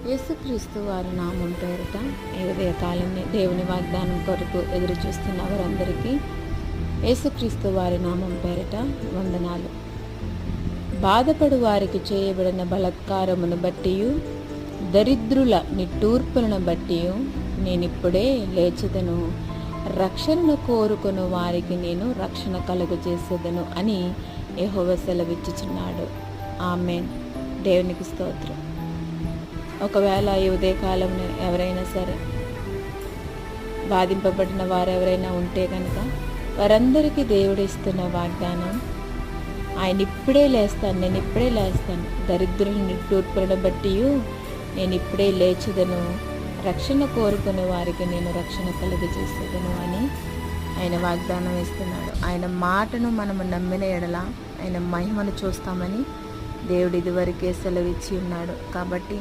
యేసుక్రీస్తు వారి నామం పేరిట ఈ ఉదయకాలాన్ని దేవుని వాగ్దానం కొరకు ఎదురు చూస్తున్న వారందరికీ యేసుక్రీస్తు వారి నామం పేరిట వందనాలు. బాధపడు వారికి చేయబడిన బలాత్కారమును బట్టి, దరిద్రుల నిట్టూర్పులను బట్టి నేనిప్పుడే లేచెదను, రక్షణను కోరుకుని వారికి నేను రక్షణ కలుగజేసేదను అని యెహోవా సెలవిచ్చుచున్నాడు. ఆమేన్. దేవునికి స్తోత్రం. ఒకవేళ ఈ ఉదయకాలంలో ఎవరైనా సరే బాధింపబడిన వారు ఎవరైనా ఉంటే కనుక వారందరికీ దేవుడు ఇస్తున్న వాగ్దానం, ఆయన ఇప్పుడే లేస్తాను, నేను ఇప్పుడే లేస్తాను, దరిద్రుల నిట్టూర్పులను బట్టి నేను ఇప్పుడే లేచుదను, రక్షణ కోరుకునే వారికి నేను రక్షణ కలుగజేసేదను అని ఆయన వాగ్దానం ఇస్తున్నాడు. ఆయన మాటను మనము నమ్మిన ఎడల ఆయన మహిమను చూస్తామని దేవుడు ఇదివరకే సెలవిచ్చి ఉన్నాడు. కాబట్టి